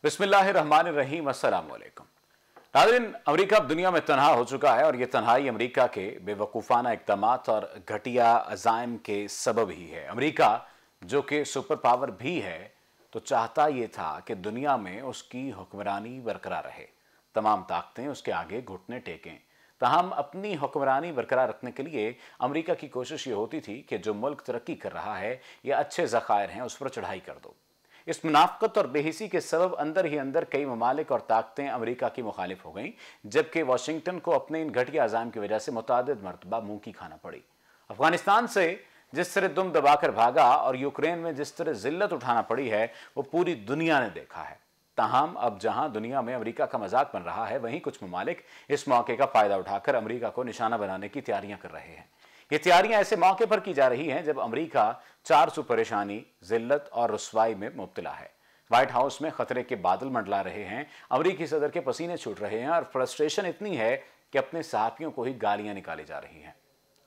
बिस्मिल्लाहिर्रहमानिर्रहीम, अस्सलाम वालेकुम। नाज़रीन, अमेरिका अब दुनिया में तनहा हो चुका है और ये तन्हाई अमेरिका के बेवकूफ़ाना इक़दामात और घटिया अज़ाइम के सबब ही है। अमेरिका जो कि सुपर पावर भी है तो चाहता ये था कि दुनिया में उसकी हुक्मरानी बरकरार रहे, तमाम ताकतें उसके आगे घुटने टेकें। ताहम अपनी हुक्मरानी बरकरार रखने के लिए अमेरिका की कोशिश ये होती थी कि जो मुल्क तरक्की कर रहा है या अच्छे ज़खायर हैं उस पर चढ़ाई कर दो। इस मुनाफ़क़त और बेहिसी के सबब अंदर ही अंदर कई ममालिक और ताकतें अमेरिका की मुखालिफ हो गईं, जबकि वाशिंगटन को अपने इन घटिया अज़ाइम की वजह से मुतादिद मरतबा मुँह की खाना पड़ी। अफगानिस्तान से जिस तरह दुम दबाकर भागा और यूक्रेन में जिस तरह जिल्लत उठाना पड़ी है वो पूरी दुनिया ने देखा है। ताहम अब जहां दुनिया में अमेरिका का मजाक बन रहा है, वहीं कुछ ममालिक इस मौके का फ़ायदा उठाकर अमेरिका को निशाना बनाने की तैयारियां कर रहे हैं। ये तैयारियां ऐसे मौके पर की जा रही हैं जब अमेरिका 400 परेशानी, जिल्लत और रुसवाई में मुब्तला है। व्हाइट हाउस में खतरे के बादल मंडला रहे हैं, अमेरिकी सदर के पसीने छूट रहे हैं और फ्रस्ट्रेशन इतनी है कि अपने सहाफ़ियों को ही गालियां निकाली जा रही हैं।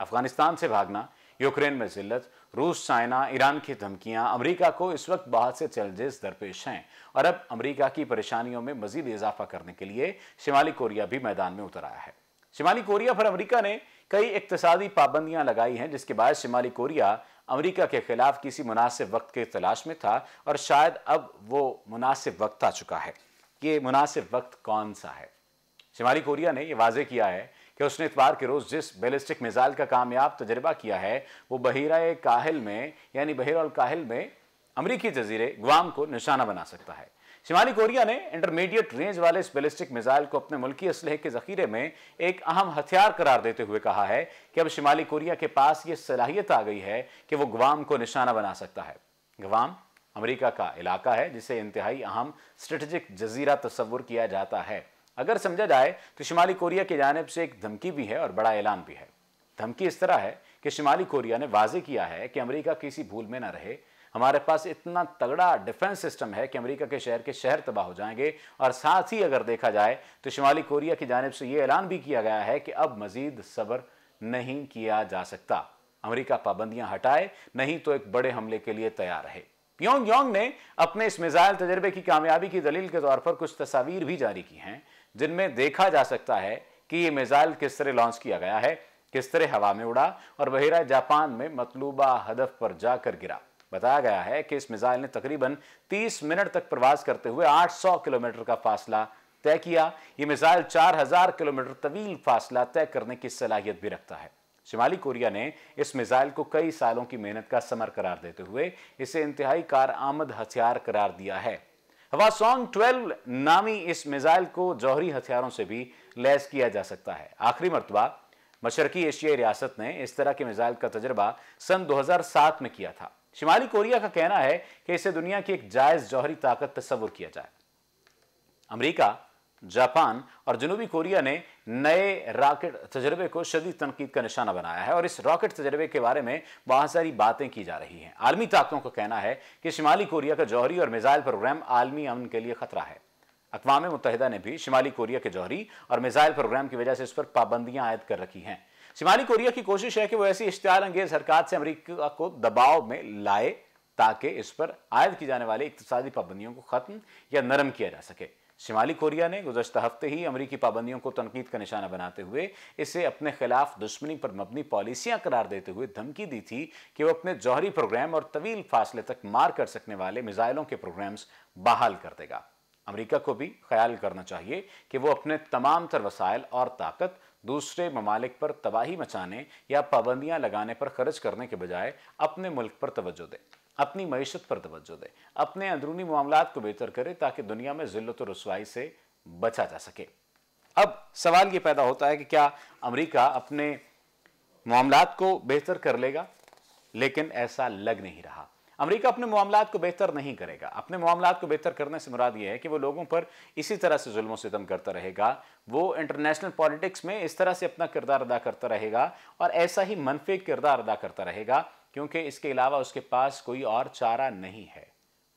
अफगानिस्तान से भागना, यूक्रेन में जिल्लत, रूस, चाइना, ईरान की धमकियां अमेरिका को इस वक्त बहुत से चैलेंजेस दरपेश हैं और अब अमेरिका की परेशानियों में मजीद इजाफा करने के लिए शिमाली कोरिया भी मैदान में उतर आया है। शिमाली कोरिया पर अमेरिका ने कई इक्तसादी पाबंदियां लगाई हैं, जिसके बाद शिमाली कोरिया अमेरिका के खिलाफ किसी मुनासिब वक्त की तलाश में था और शायद अब वो मुनासिब वक्त आ चुका है। ये मुनासिब वक्त कौन सा है? शिमाली कोरिया ने यह वाजे किया है कि उसने इतवार के रोज जिस बैलिस्टिक मिसाइल का कामयाब तजर्बा किया है वो बहीरा काहिल में यानी बहीरा काहिल में अमेरिकी जजीरे गुआम को निशाना बना सकता है। शिमाली कोरिया ने इंटरमीडिएट रेंज वाले इस बैलिस्टिक मिसाइल को अपने मुल्की असलहे के जखीरे में एक अहम हथियार करार देते हुए कहा है कि अब शिमाली कोरिया के पास ये सलाहियत आ गई है कि वो गुआम को निशाना बना सकता है। गुआम अमेरिका का इलाका है जिसे इंतहाई अहम स्ट्रेटेजिक जजीरा तस्वुर किया जाता है। अगर समझा जाए तो शिमाली कोरिया की जानिब से एक धमकी भी है और बड़ा ऐलान भी है। धमकी इस तरह है कि शिमाली कोरिया ने वाजे किया है कि अमेरिका किसी भूल में न रहे, हमारे पास इतना तगड़ा डिफेंस सिस्टम है कि अमेरिका के शहर तबाह हो जाएंगे। और साथ ही अगर देखा जाए तो शिमाली कोरिया की जानिब से यह ऐलान भी किया गया है कि अब मजीद सब्र नहीं किया जा सकता, अमेरिका पाबंदियां हटाए नहीं तो एक बड़े हमले के लिए तैयार रहे। प्योंगयांग ने अपने इस मिसाइल तजर्बे की कामयाबी की दलील के तौर पर कुछ तस्वीर भी जारी की हैं जिनमें देखा जा सकता है कि यह मिसाइल किस तरह लॉन्च किया गया है, किस तरह हवा में उड़ा और बहिरा जापान में मतलूबा हदफ पर जाकर गिरा। बताया गया है कि इस मिसाइल ने तकरीबन 30 मिनट तक प्रवास करते हुए 800 किलोमीटर का फासला तय किया। यह मिसाइल 4000 किलोमीटर तवील फासला तय करने की सलाहियत भी रखता है। शिमाली कोरिया ने इस मिसाइल को कई सालों की मेहनत का समर करार देते हुए इसे इंतहाई कारआमद हथियार करार दिया है। हवासोंग 12 नामी इस मिसाइल को जौहरी हथियारों से भी लैस किया जा सकता है। आखिरी मरतबा मशरकी एशियाई रियासत ने इस तरह के मिसाइल का तजर्बा सन 2007 में किया था। शिमाली कोरिया का कहना है कि इसे दुनिया की एक जायज जौहरी ताकत तस्वुर किया जाए। अमेरिका, जापान और जनूबी कोरिया ने नए रॉकेट तजर्बे को शदीद तनकीद का निशाना बनाया है और इस रॉकेट तजर्बे के बारे में बहुत सारी बातें की जा रही हैं। आलमी ताकतों का कहना है कि शिमाली कोरिया का जौहरी और मिसाइल प्रोग्राम आलमी अमन के लिए खतरा है। अक़वाम मुत्तहिदा ने भी शिमाली कोरिया के जौहरी और मिसाइल प्रोग्राम की वजह से इस पर पाबंदियां आयद कर रखी हैं। शिमाली कोरिया की कोशिश है कि वो ऐसी इश्तियाल अंगेज हरकत से अमेरिका को दबाव में लाए ताकि इस पर आयद की जाने वाली इक्तिसादी पाबंदियों को खत्म या नरम किया जा सके। शिमाली कोरिया ने गुज़श्ता हफ्ते ही अमेरिकी पाबंदियों को तनकीद का निशाना बनाते हुए इसे अपने खिलाफ दुश्मनी पर मबनी पॉलिसियां करार देते हुए धमकी दी थी कि वो अपने जौहरी प्रोग्राम और तवील फासले तक मार कर सकने वाले मिसाइलों के प्रोग्राम्स बहाल कर देगा। अमेरिका को भी ख्याल करना चाहिए कि वो अपने तमाम तर वसाइल और ताकत दूसरे ममालिक पर तबाही मचाने या पाबंदियां लगाने पर खर्च करने के बजाय अपने मुल्क पर तवज्जो दे, अपनी मईशत पर तवज्जो दे, अपने अंदरूनी मामलात को बेहतर करे ताकि दुनिया में जिल्लत और रुसवाई से बचा जा सके। अब सवाल ये पैदा होता है कि क्या अमेरिका अपने मामलात को बेहतर कर लेगा? लेकिन ऐसा लग नहीं रहा। अमेरिका अपने मामलात को बेहतर नहीं करेगा। अपने मामलात को बेहतर करने से मुराद ये है कि वो लोगों पर इसी तरह से जुल्म सितम करता रहेगा, वो इंटरनेशनल पॉलिटिक्स में इस तरह से अपना किरदार अदा करता रहेगा और ऐसा ही मनफी किरदार अदा करता रहेगा क्योंकि इसके अलावा उसके पास कोई और चारा नहीं है।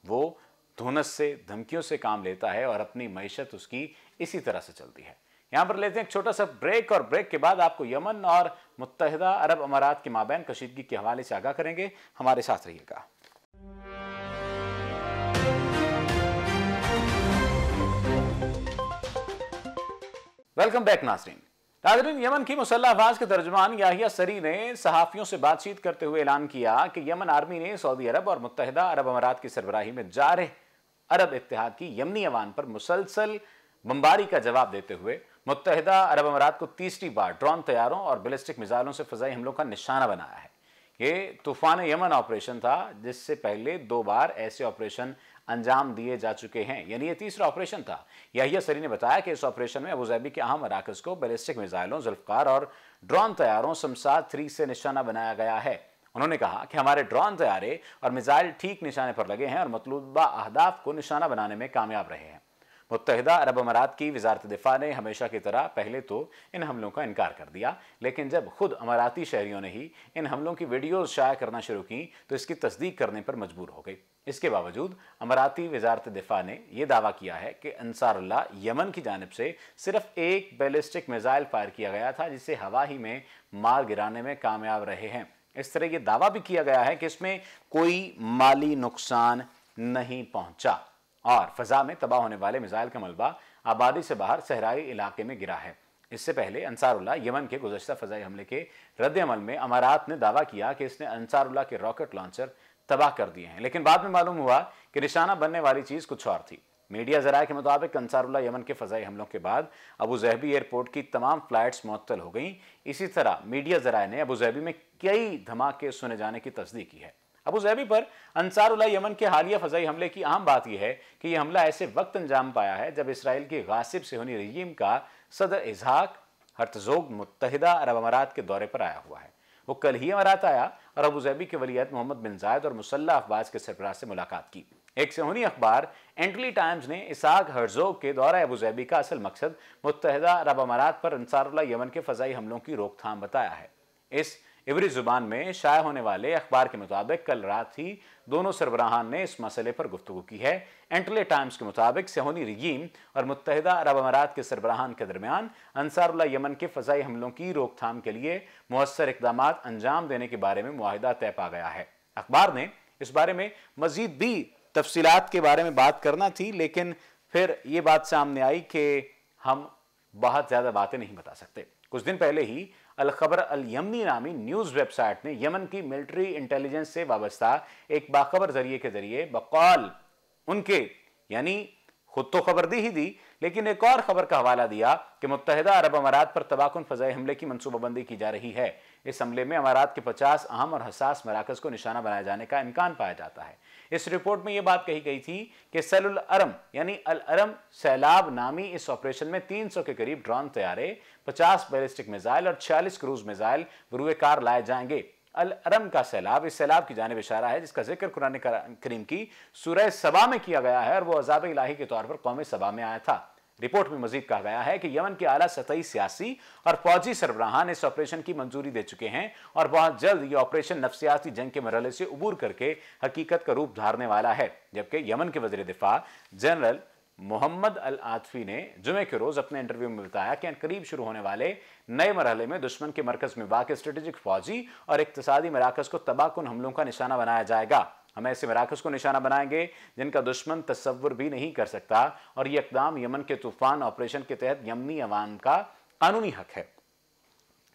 वो धुनस से, धमकियों से काम लेता है और अपनी मईशत उसकी इसी तरह से चलती है। यहाँ पर लेते हैं एक छोटा सा ब्रेक और ब्रेक के बाद आपको यमन और मुत्तहिदा अरब अमारात के माबैन कशीदगी के हवाले से आगाह करेंगे। हमारे साथ रहिएगा। वेलकम बैक नाज़रीन। नाज़रीन, यमन की मुसल्लह अफवाज के तर्जुमान याहिया सरी ने सहाफ़ियों से बातचीत करते हुए ऐलान किया कि यमन आर्मी ने सऊदी अरब और मुत्तहिदा अरब अमारात की सरबराही में जारी अरब इत्तेहाद की यमनी अवान पर मुसलसल बमबारी का जवाब देते हुए मुत्तहिदा अरब अमारात को तीसरी बार ड्रोन तैयारों और बैलिस्टिक मिसाइलों से फ़ज़ाई हमलों का निशाना बनाया है। ये तूफान यमन ऑपरेशन था, जिससे पहले 2 बार ऐसे ऑपरेशन अंजाम दिए जा चुके हैं, यानी ये तीसरा ऑपरेशन था। याहिया सरी ने बताया कि इस ऑपरेशन में अबूज़ैबी के अहम मराकज़ को बैलिस्टिक मिसाइलों, ज़ुल्फ़कार और ड्रोन तैयारों समसाद 3 से निशाना बनाया गया है। उन्होंने कहा कि हमारे ड्रोन तैयारे और मिसाइल ठीक निशाने पर लगे हैं और मतलूबा अहदाफ को निशाना बनाने में कामयाब रहे हैं। मुत्तहिदा अरब अमारात की वजारत दिफा ने हमेशा की तरह पहले तो इन हमलों का इनकार कर दिया, लेकिन जब खुद अमाराती शहरियों ने ही इन हमलों की वीडियोज़ शाया करना शुरू की तो इसकी तस्दीक करने पर मजबूर हो गई। इसके बावजूद अमाराती वजारत दिफा ने यह दावा किया है कि अंसारुल्लाह यमन की जानिब से सिर्फ एक बैलिस्टिक मिसाइल फायर किया गया था, जिसे हवा ही में मार गिराने में कामयाब रहे हैं। इस तरह यह दावा भी किया गया है कि इसमें कोई माली नुकसान नहीं पहुंचा और फजा में तबाह होने वाले मिसाइल का मलबा आबादी से बाहर सहराई इलाके में गिरा है। इससे पहले अंसारुल्लाह यमन के गुज़श्ता फ़ज़ाई हमले के रद्द-ए-अमल में अमारात ने दावा किया कि इसने अंसारुल्लाह के रॉकेट लॉन्चर तबाह कर दिए हैं, लेकिन बाद में मालूम हुआ कि निशाना बनने वाली चीज़ कुछ और थी। मीडिया ज़राए के मुताबिक अंसारुल्लाह यमन के फ़ज़ाई हमलों के बाद अबूज़हबी एयरपोर्ट की तमाम फ़्लाइट्स मुअत्तल हो गईं। इसी तरह मीडिया ज़राए ने अबूज़हबी में कई धमाके सुने जाने की तस्दीक की है। अबूज़हबी पर अंसारुल्लाह यमन के हालिया फ़ज़ाई हमले की अहम बात यह है कि यह हमला ऐसे वक्त अंजाम पाया है जब इसराइल की गासिब सिहोनी रजीम का सदर इसहाक हर्तज़ोग मुत्तहिदा अरब अमारात के दौरे पर आया हुआ है। वो कल ही अमारात आया और अबूज़हबी के वलीअहद मोहम्मद बिन जायद और मुसल्लह अफवाज के सरबराह से मुलाकात की। एक सिहोनी अखबार एंटली टाइम्स ने इसहाक हर्तज़ोग के दौरा अबूज़हबी का असल मकसद मुत्तहिदा अरब अमारात पर अंसारुल्लाह यमन के फ़ज़ाई हमलों की रोकथाम बताया है। इस इब्री जुबान में शाया होने वाले अखबार के मुताबिक कल रात ही दोनों सरबराहान ने इस मसले पर गुफ्तगू की है। एंटले टाइम्स के मुताबिक सिहोनी रजीम और मुत्तहिदा अरब अमारात के सरबराहान के दरमियान अंसारुल्लाह यमन के फ़ज़ाई हमलों की रोकथाम के लिए मुअस्सर इक़दामात अंजाम देने के बारे में मुआहिदा तय पा गया है। अखबार ने इस बारे में मज़ीद भी तफसीलात के बारे में बात करना थी, लेकिन फिर ये बात सामने आई कि हम बहुत ज़्यादा बातें नहीं बता सकते। कुछ दिन पहले ही अल खबर अल यमनी नामी न्यूज़ वेबसाइट ने यमन की मिलिट्री इंटेलिजेंस से वाबस्ता एक बाखबर जरिए के जरिए बकौल उनके, यानी खुद तो खबर दी ही दी, लेकिन एक और खबर का हवाला दिया कि मुत्तहिदा अरब अमारात पर तबाहकुन फ़ज़ाई हमले की मनसूबाबंदी की जा रही है। इस हमले में अमारात के 50 अहम और हसास मराकज़ को निशाना बनाए जाने का इम्कान पाया जाता है। इस रिपोर्ट में यह बात कही गई थी कि सैलुल अरम यानी अल अरम सैलाब नामी इस ऑपरेशन में 300 के करीब ड्रोन तैयारे, 50 बैलिस्टिक मिसाइल और 46 क्रूज मिसाइल बरूए कार लाए जाएंगे। अल अरम का सैलाब इस सैलाब की जानिब इशारा है जिसका जिक्र कुरान करीम की सूरह सबा में किया गया है और वो अज़ाब इलाही के तौर पर कौम सबा में आया था। रिपोर्ट में मजीद कहा गया है कि यमन के आला सतही सियासी और फौजी सरबराहान इस ऑपरेशन की मंजूरी दे चुके हैं और बहुत जल्द ये ऑपरेशन नफ्सियाती जंग के मरहले से उबूर करके हकीकत का रूप धारने वाला है। जबकि यमन के वज़ीर दिफा जनरल मोहम्मद अल आतफी ने जुमे के रोज अपने इंटरव्यू में बताया कि करीब शुरू होने वाले नए मरहले में दुश्मन के मरकज में वाक़ स्ट्रेटेजिक फौजी और इक्तिसादी मराकज़ को तबाहकुन हमलों का निशाना बनाया जाएगा। हम ऐसे मराकज़ को निशाना बनाएंगे जिनका दुश्मन तस्वुर भी नहीं कर सकता और ये इक़दाम यमन के तूफान ऑपरेशन के तहत यमनी अवाम का कानूनी हक है।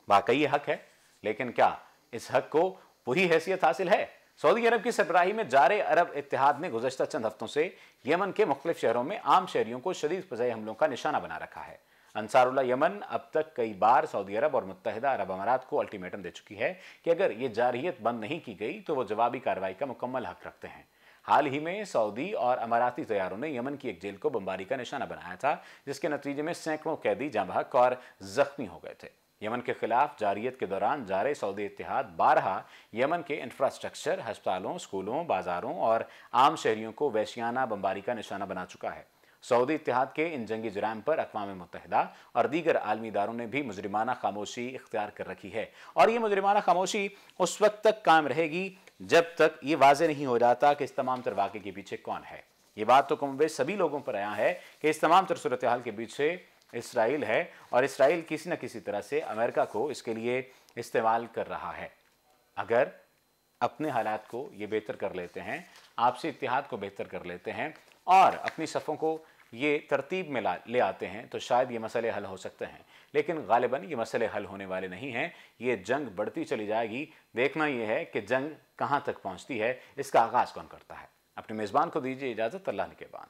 वाकई ये हक है, लेकिन क्या इस हक को वही हैसियत हासिल है? सऊदी अरब की सरबराही में जारे अरब इत्तेहाद ने गुज़श्ता चंद हफ्तों से यमन के मुख्तलिफ शहरों में आम शहरियों को शदीद फ़ज़ाई हमलों का निशाना बना रखा है। अंसारुल्लाह यमन अब तक कई बार सऊदी अरब और मुत्तहिदा अरब अमारात को अल्टीमेटम दे चुकी है कि अगर ये जारहियत बंद नहीं की गई तो वो जवाबी कार्रवाई का मुकम्मल हक रखते हैं। हाल ही में सऊदी और अमाराती तैयारों ने यमन की एक जेल को बमबारी का निशाना बनाया था, जिसके नतीजे में सैकड़ों कैदी जाँ बहक और जख्मी हो गए थे। यमन के खिलाफ जारियत के दौरान जारे सऊदी इत्तेहाद बारहा यमन के इंफ्रास्ट्रक्चर, अस्पतालों, स्कूलों, बाजारों और आम शहरियों को वहशियाना बमबारी का निशाना बना चुका है। सऊदी इत्तेहाद के इन जंगी जुराइम पर अक़वाम मुत्तहिदा और दीगर आलमी इदारों ने भी मुजरिमाना खामोशी इख्तियार कर रखी है और ये मुजरिमाना खामोशी उस वक्त तक कायम रहेगी जब तक ये वाज़ेह नहीं हो जाता कि इस तमाम तर वाक़े के पीछे कौन है। ये बात तो कमोबेश सभी लोगों पर आया है कि इस तमाम तर सूरत हाल के पीछे इसराइल है और इसराइल किसी न किसी तरह से अमेरिका को इसके लिए इस्तेमाल कर रहा है। अगर अपने हालात को ये बेहतर कर लेते हैं, आपसी इत्तेहाद को बेहतर कर लेते हैं और अपनी सफ़ों को ये तरतीब में ले आते हैं तो शायद ये मसले हल हो सकते हैं, लेकिन गालिबन ये मसले हल होने वाले नहीं हैं। ये जंग बढ़ती चली जाएगी। देखना यह है कि जंग कहाँ तक पहुँचती है, इसका आगाज़ कौन करता है। अपने मेज़बान को दीजिए इजाज़त। अल्लाह ने के बाद।